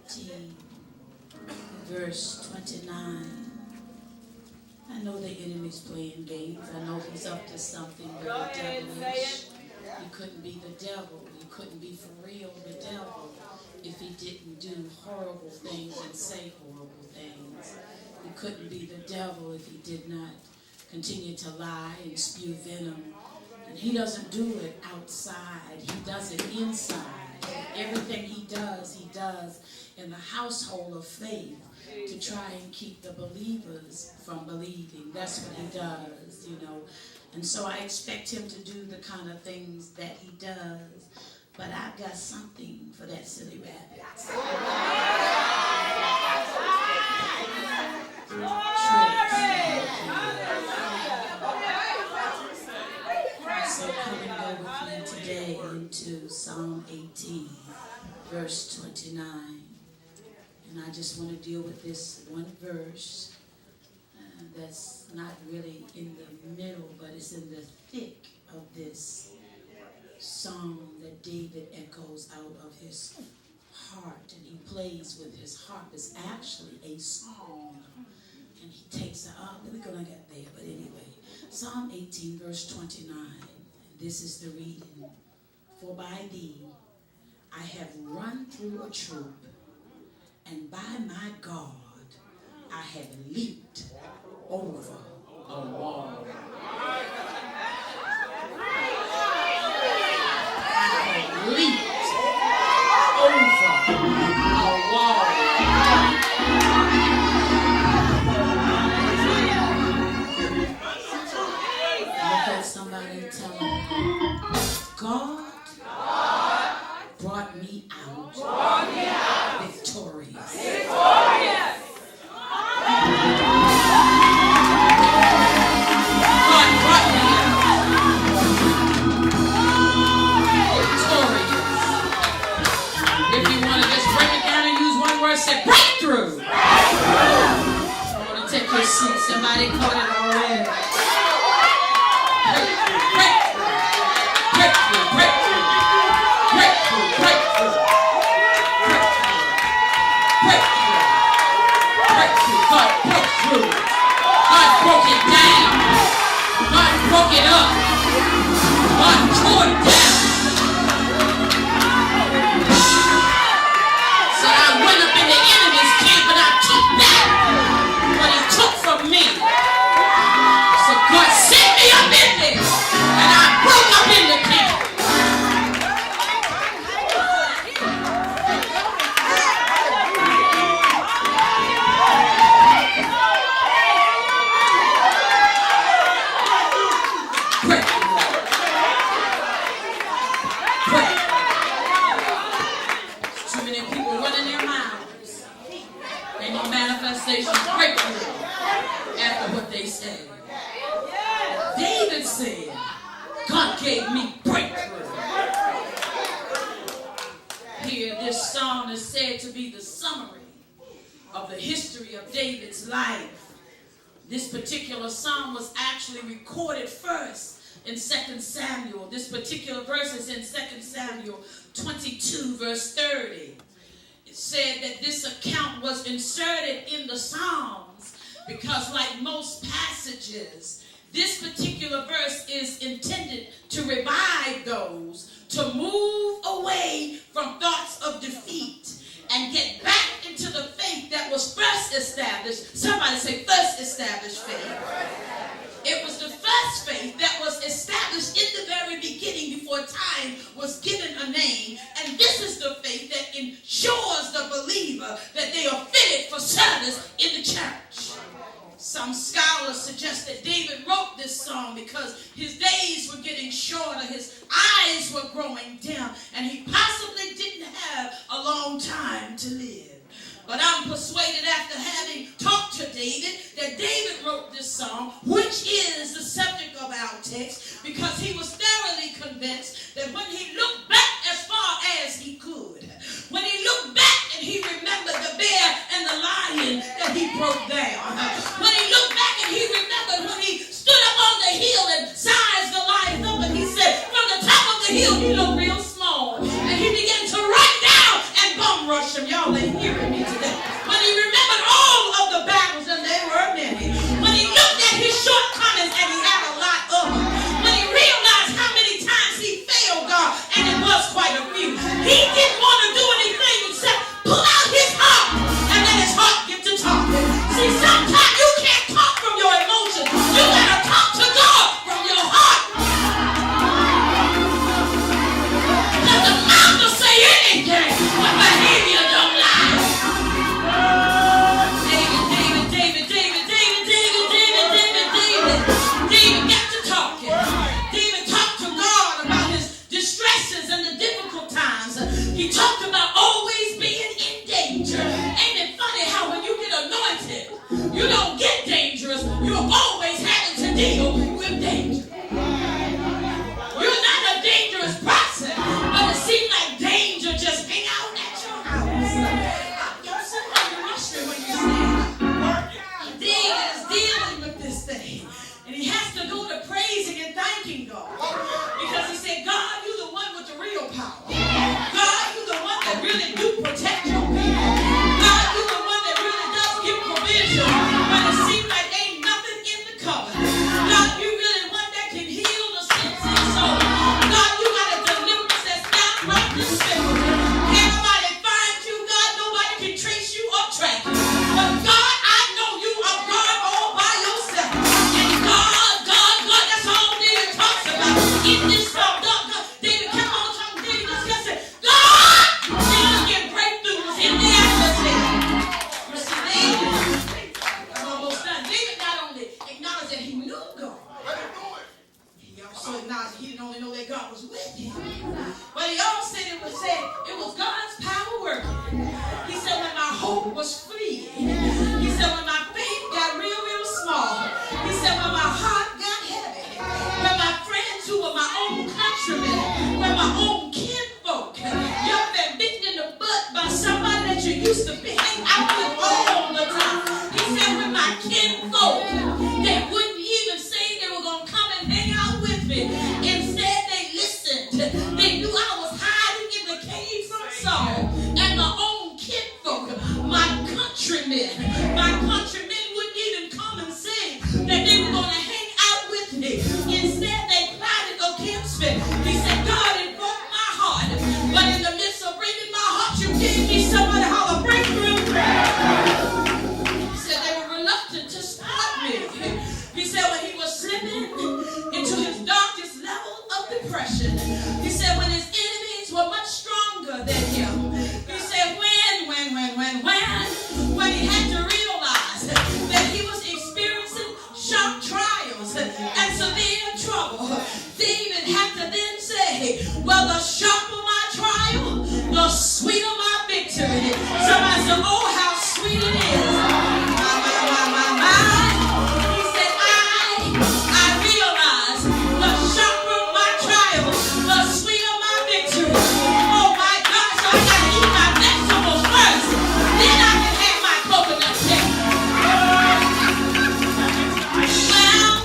18, verse 29. I know the enemy's playing games. I know he's up to something very devilish. You couldn't be the devil. You couldn't be for real the devil if he didn't do horrible things and say horrible things. You couldn't be the devil if he did not continue to lie and spew venom. And he doesn't do it outside. He does it inside. Everything he does in the household of faith to try and keep the believers from believing. That's what he does, you know. And so I expect him to do the kind of things that he does. But I've got something for that silly rabbit. So come and go with me today into Psalm 18, verse 29. And I just want to deal with this one verse that's not really in the middle, but it's in the thick of this song that David echoes out of his heart, and he plays with his harp. It's actually a song, and he takes it up. We're going to get there, but anyway. Psalm 18, verse 29. This is the reading. For by thee I have run through a troop, and by my God I have leaped over a wall. I have leaped over a wall. Look at somebody and tell them, God brought me out victorious. Said breakthrough. I want to take your seat. Somebody caught it already. Breakthrough. Breakthrough. Breakthrough. Breakthrough. Breakthrough. Breakthrough. Breakthrough. God broke through. God broke it down. God broke it up. God tore it down. David said, God gave me breakthrough. Here, this psalm is said to be the summary of the history of David's life. This particular psalm was actually recorded first in 2 Samuel. This particular verse is in 2 Samuel 22, verse 30. It said that this account was inserted in the Psalms because, like most passages, this particular verse is intended to revive those, to move away from thoughts of defeat and get back into the faith that was first established. Somebody say first established faith. It was the first faith that was established in the very beginning before time was given a name. And this is the faith that ensures the believer that they are fitted for service in the church. Some scholars suggest that David wrote this song because his days were getting shorter, his eyes were growing dim, and he possibly didn't have a long time to live. But I'm persuaded after having talked to David that David wrote this song, which is the subject of our text, because he was thoroughly convinced that when he looked back as far as he could, when he looked back and he remembered the bear and the lion that he broke down, when he looked back and he remembered when he stood up on the hill and sized the lion up, and he said from the top of the hill he looked real small, and he began to run down and bum rush him. Y'all ain't hearing David got to talking. David talked to God about his distresses and the difficult times. He talked about always being in danger. Ain't it funny how when you get anointed, you don't get dangerous. You're always having to deal with danger. You're not a dangerous person, but it seems like danger just hang out at your house. You're somebody rushing when you say David is dealing with this thing. And he has to go to praising and thanking God. Because he said, God, you're the one with the real power. God, you're the one that really do protect your people. God, you're the one that really does give provision. But it seems like ain't nothing in the cupboard. God, you really one that can heal the sick soul. God, you got a deliverance that's downright despicable. Can't nobody find you, God. Nobody can trace you or track you. But God, I know you are God all by yourself. And God, that's all David talks about in this song. David kept on talking. David just said, God, you're get breakthroughs in the atmosphere. You see, David, I'm almost done. David not only acknowledged that he knew God, he also acknowledged he didn't only know that God was with him, but he also said it was God's power working. He said when my hope was fleeing, he said when my faith got real small, he said when my heart got heavy, when my friends who were my own countrymen, when my own kinfolk, you've been bitten in the butt by somebody that you used to hang out with all the time. He said when my kinfolk, they wouldn't even say they were going to come and hang out with me. Instead, they listened. They knew I was hiding in the cave from Saul. And my own kinfolk, my countrymen wouldn't even come and say that they were going to hang out with me. Instead, they plotted against me. He said, God, it broke my heart. But in the midst of breaking my heart, you gave me somebody how to break through. He said they were reluctant to stop me. He said when he was slipping into his darkest level of depression, he said when his enemies were much stronger than him, he said when he had to realize that he was experiencing sharp trials and severe trouble, David had to then say, well, the sharper my trial, the sweeter my victory. Somebody said, oh, how sweet it is. My. He said, I realize the sharper my trial, the sweeter my victory. Oh, my God, so I got to eat my vegetables first. Then I can have my coconut cake. Well,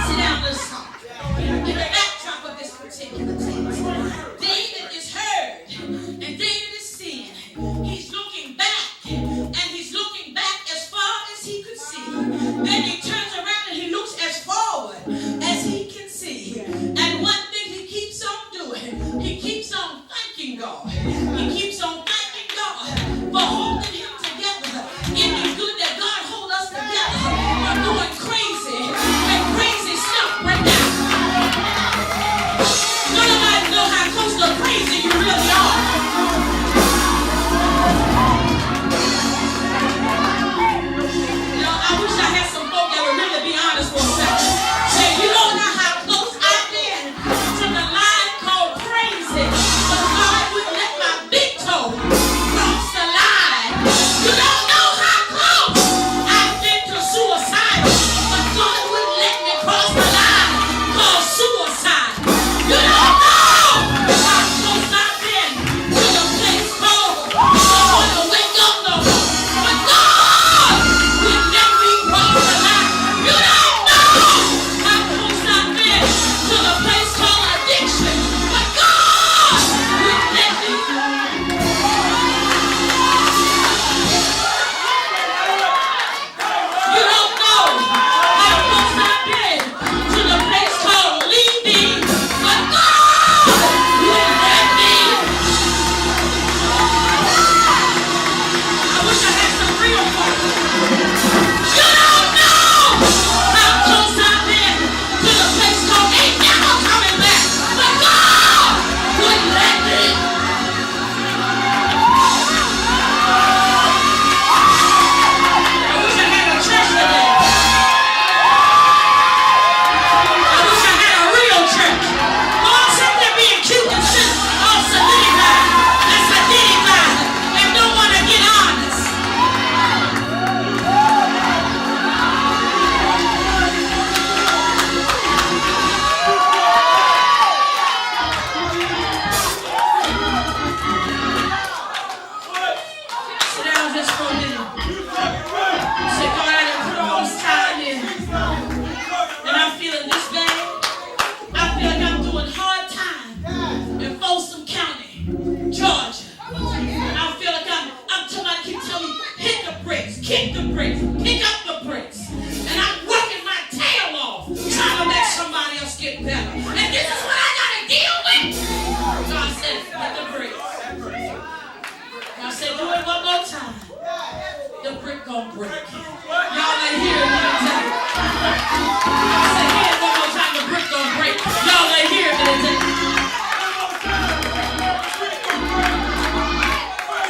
sit down, let's talk. gonna break. Y'all ain't hearing me today. I said, hear it one more time, the brick gonna break. Y'all ain't hearing me today.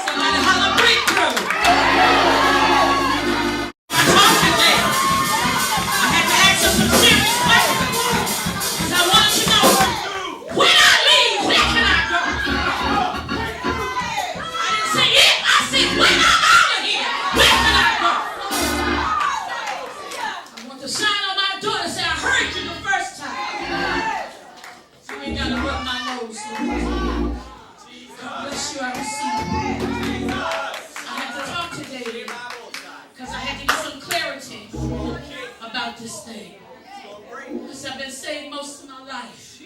Somebody holler breakthrough. I talked today. I had to ask you some serious questions. Because I wanted to know, when I leave, where can I go? I didn't say if, I said when I'm out of here, where can I go? I want to shine on my door and say, I heard you the first time. So you ain't got to rub my nose. God bless you, I receive it. I had to talk today because I had to get some clarity about this thing. Because I've been saved most of my life.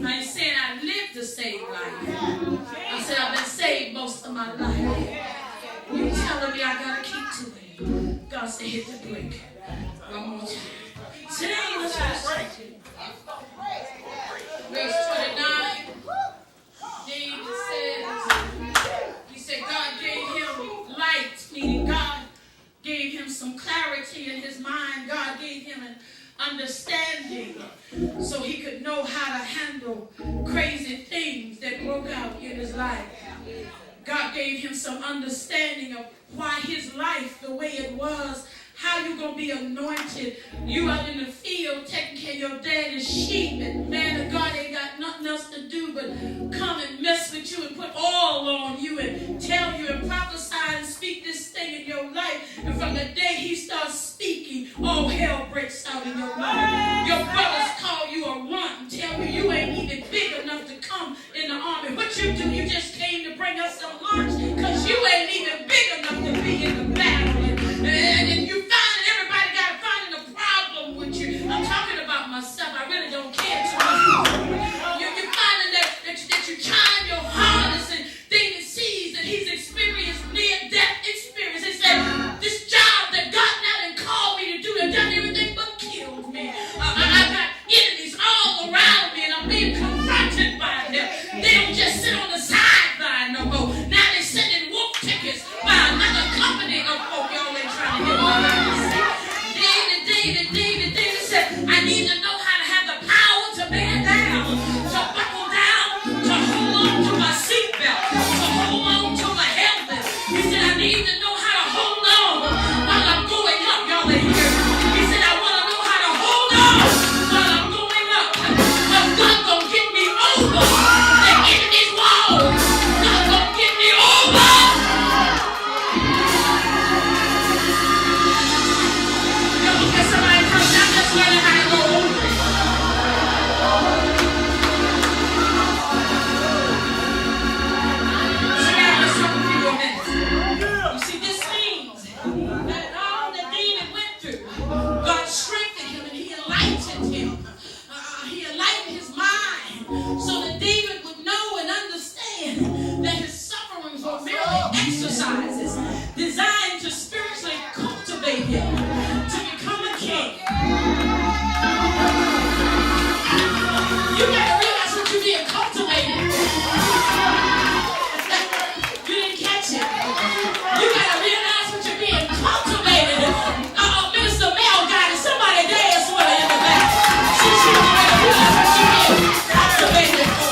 I ain't saying I lived a saved life. I said I've been saved most of my life. You telling me I gotta keep to it. God said hit the brick. One more time. Today was verse 29. David says, he said God gave him light, meaning God gave him some clarity in his mind. God gave him an understanding so he could know how to handle crazy things that broke out in his life. God gave him some understanding of why his life, the way it was, how you going to be anointed. You out in the field taking care of your daddy's sheep, and man of God ain't got nothing else to do but come and mess with you and put oil on you and tell you and prophesy and speak this thing in your life. And from the day he starts speaking, all hell breaks out in your life. Your brothers call you a runt and tell you you ain't even big enough to come in the army. What you do, you just came to bring us some lunch because you ain't even big enough to be in the battle. And you find everybody got to find a problem with you. I'm talking about myself. I really don't care too much. You're finding that you're trying your hardest, and David sees that he's experienced near-death experience. He said, this job that God now done called me to do and done everything but killed me. I got enemies all around me, and I'm being confronted by them. They don't just sit on the sideline no more. Now they're sending wolf tickets by another company of folk. Y'all ain't trying to get my David said, I need to know how to have the power to bear down, to buckle down, to hold on to my seatbelt, to hold on to my helmet. He said, I need to know how to hold on while I'm going up. Y'all ain't here. He said, I want to know how to hold on while I'm going up. But God gonna get me over the enemy's wall. God gonna get me over. Exercises designed to spiritually cultivate him to become a king. You gotta realize what you're being cultivated. You didn't catch it. You gotta realize what you're being cultivated. Minister Mel got it. Somebody dance with her in the back. Since you realize what you're being cultivated for.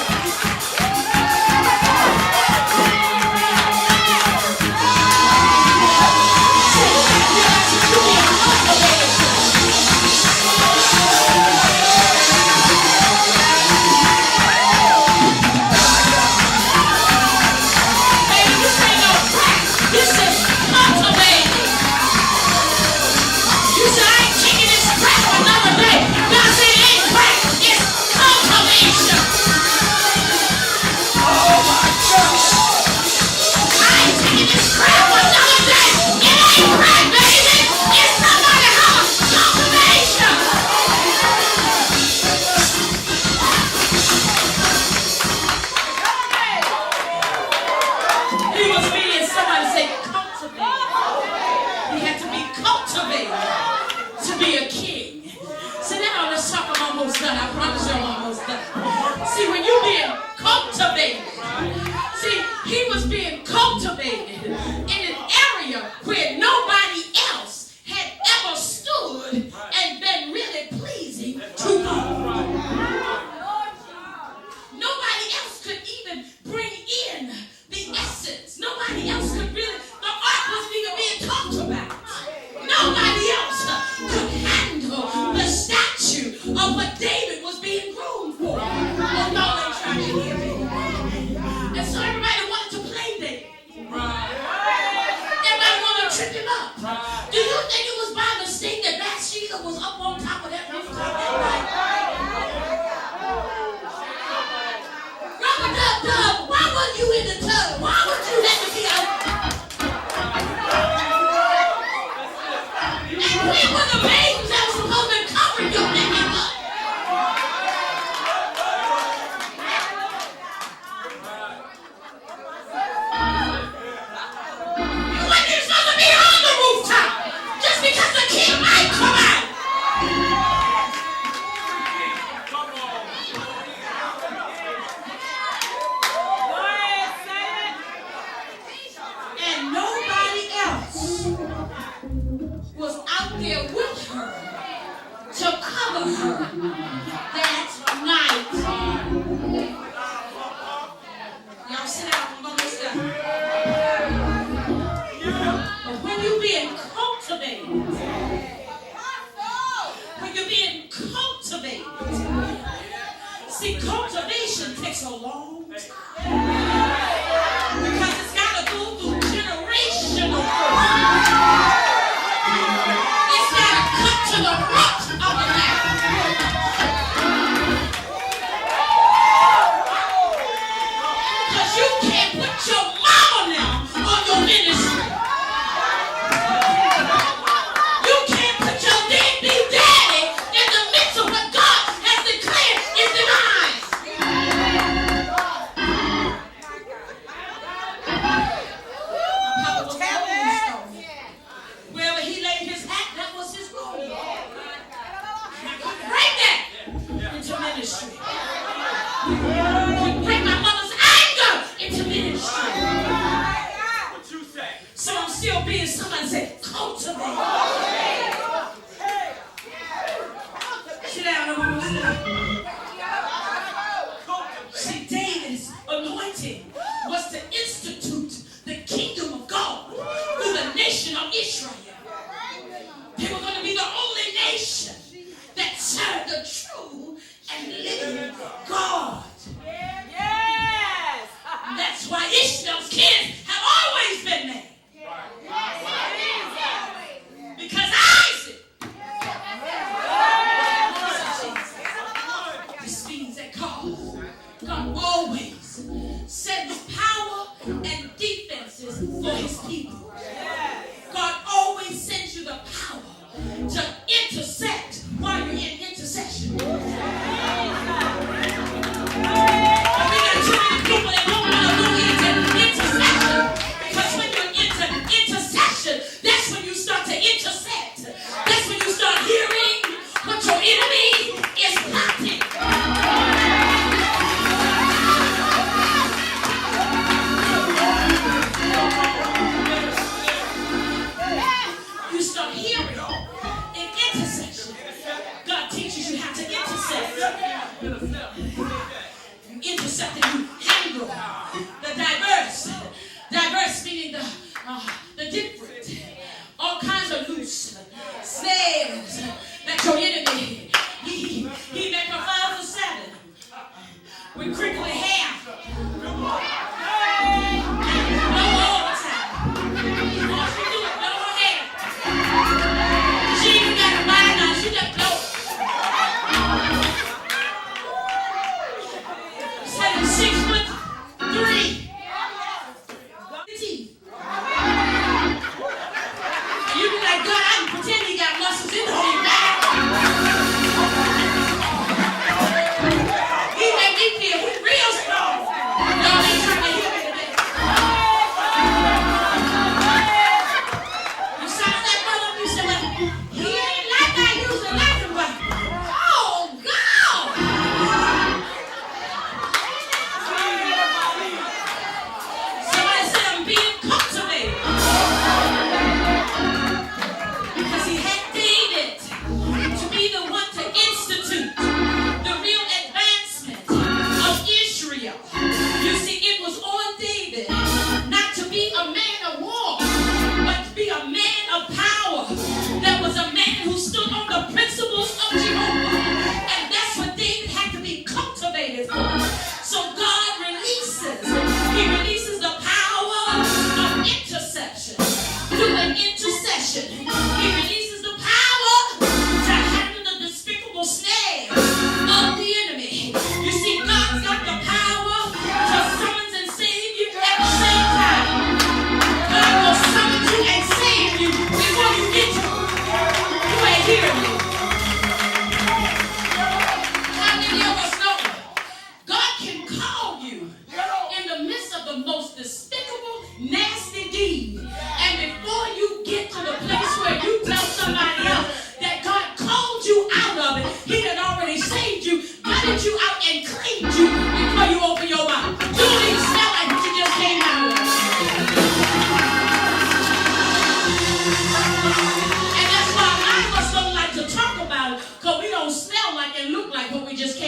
See, he was being cultivated in an area where nobody think it was by mistake that Bathsheba was up on top of that rooftop that night? Rubber dub dub, why weren't you in the tub? Why would you let me be out? And we were the babies that were supposed to cover your naked butt. You weren't even supposed to be on the rooftop just because the king might come out. And nobody else was out there with her to cover her that night. Y'all sit down, I'm gonna sit down. But when you're being cultivated, see, cultivation takes a long time because it's got to go through generational growth. It's got to cut to the root of the matter. Because you can't put your mama now on your ministry. You can't put your deadbeat daddy in the midst of what God has declared is divine. Papa was a rolling stone. Wherever he laid his hat, that was his role. I couldn't break that into ministry. I couldn't break my mother's anger into ministry. What you say? So I'm still being, somebody say, cultivate. Sit down, everyone, sit down. See, David's anointing was to institute the kingdom of God through the nation of Israel. They were going to be the only nation that served the true and living God. Yes. That's why Ishmael's kids have always been there. Because Isaac. This means that God always sends power and defenses for his people. God always sends you the power to intersect while you're in intercession. But we got too many people that don't want to go into intercession, because when you're into intercession, that's when you start to intersect. That's when you start hearing what your enemy is plotting. You start hearing in intercession. God teaches you how to intercect. You intercept and you handle the diverse. Diverse meaning the different. All kinds of loose snares that your enemy, he make a file for 7 with crinkly hair. No overtime. All she do is blow her hair. She ain't got a mind on, she just blow. 6'3". You be like, God, I can pretend he got muscles, it don't even matter. He made me feel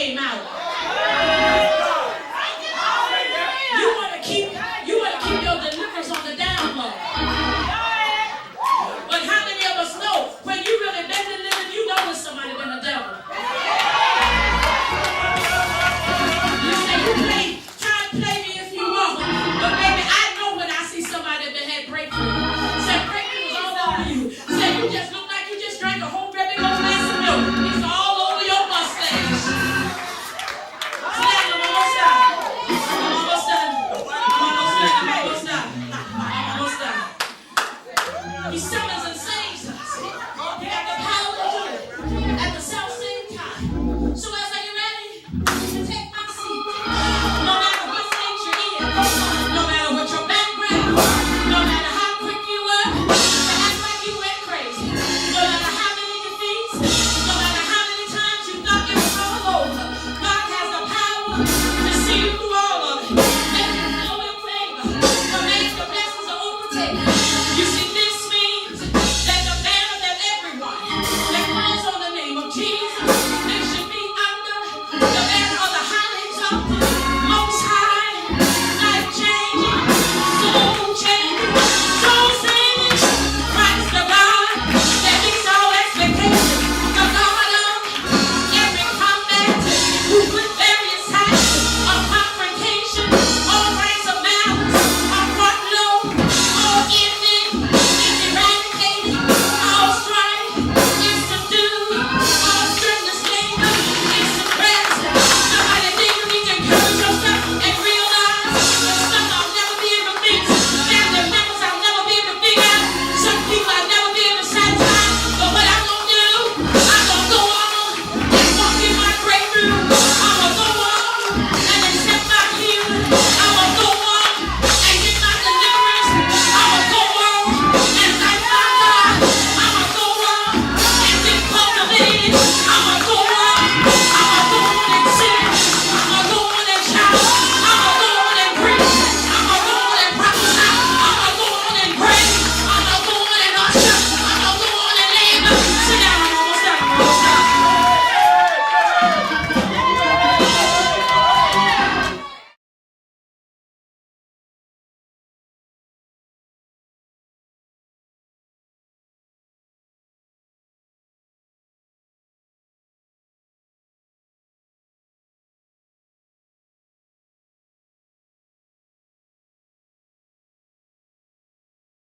came out.